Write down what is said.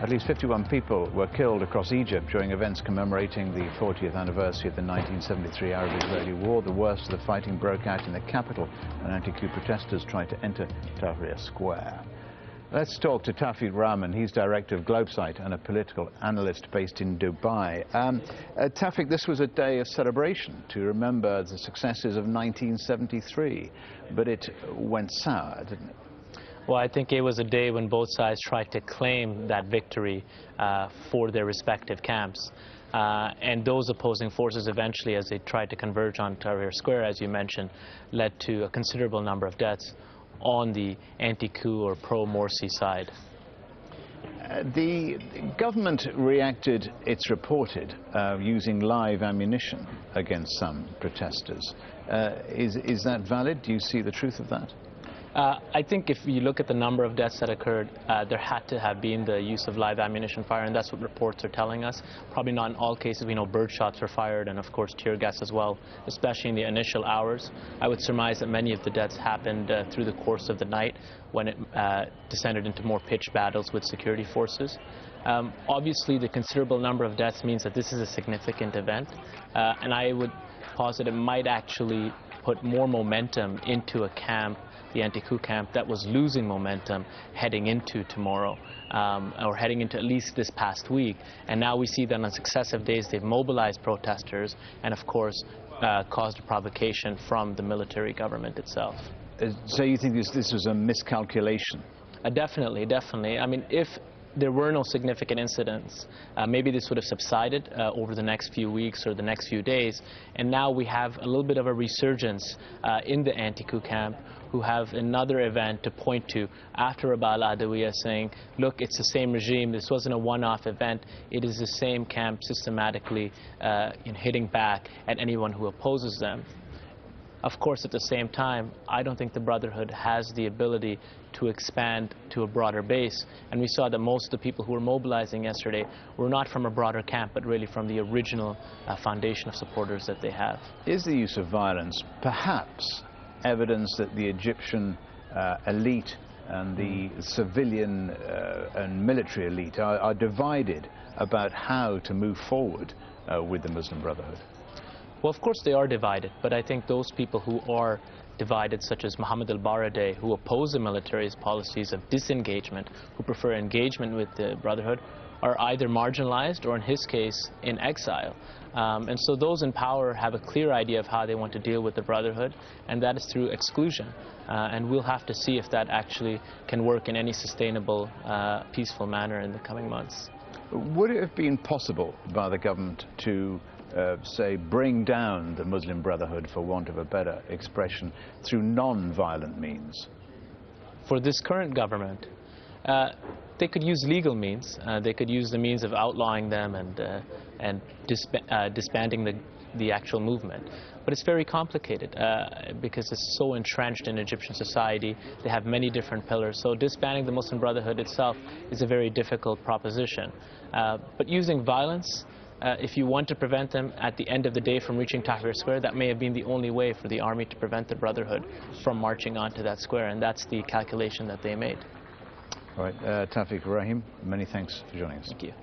At least 51 people were killed across Egypt during events commemorating the 40th anniversary of the 1973 Arab-Israeli War. The worst of the fighting broke out in the capital when anti-coup protesters tried to enter Tahrir Square. Let's talk to Tawfiq Rahman. He's director of Globesite and a political analyst based in Dubai. Tawfiq, this was a day of celebration to remember the successes of 1973, but it went sour, didn't it? Well, I think it was a day when both sides tried to claim that victory for their respective camps. And those opposing forces eventually, as they tried to converge on Tahrir Square, as you mentioned, led to a considerable number of deaths on the anti-coup or pro-Morsi side. The government reacted, it's reported, using live ammunition against some protesters. Is that valid? Do you see the truth of that? I think if you look at the number of deaths that occurred, there had to have been the use of live ammunition fire, and that's what reports are telling us. Probably not in all cases. We know bird shots were fired, and of course tear gas as well, especially in the initial hours. I would surmise that many of the deaths happened through the course of the night when it descended into more pitched battles with security forces. Obviously, the considerable number of deaths means that this is a significant event, and I would posit it might actually put more momentum into a camp, the anti-coup camp, that was losing momentum heading into tomorrow, or heading into at least this past week. And now we see that on successive days they've mobilized protesters and, of course, caused a provocation from the military government itself. So you think this was a miscalculation? Definitely, definitely. I mean, if there were no significant incidents, maybe this would have subsided over the next few weeks or the next few days, and now we have a little bit of a resurgence in the anti-coup camp, who have another event to point to after Rabaa al-Adawiyya, saying, look, it's the same regime, this wasn't a one-off event, it is the same camp systematically hitting back at anyone who opposes them. Of course, at the same time, I don't think the Brotherhood has the ability to expand to a broader base. And we saw that most of the people who were mobilizing yesterday were not from a broader camp, but really from the original foundation of supporters that they have. Is the use of violence perhaps evidence that the Egyptian elite and the civilian and military elite are divided about how to move forward with the Muslim Brotherhood? Well, of course they are divided, but I think those people who are divided, such as Mohammed al-Baradei, who oppose the military's policies of disengagement, who prefer engagement with the Brotherhood, are either marginalized or, in his case, in exile. And so those in power have a clear idea of how they want to deal with the Brotherhood, and that is through exclusion. And we'll have to see if that actually can work in any sustainable, peaceful manner in the coming months. Would it have been possible by the government to say, bring down the Muslim Brotherhood, for want of a better expression, through non-violent means? For this current government, they could use legal means. They could use the means of outlawing them and disbanding the actual movement. But it's very complicated because it's so entrenched in Egyptian society. They have many different pillars. So disbanding the Muslim Brotherhood itself is a very difficult proposition. But using violence, if you want to prevent them at the end of the day from reaching Tahrir Square, that may have been the only way for the army to prevent the Brotherhood from marching onto that square, and that's the calculation that they made. All right, Tawfiq Rahim, many thanks for joining us. Thank you.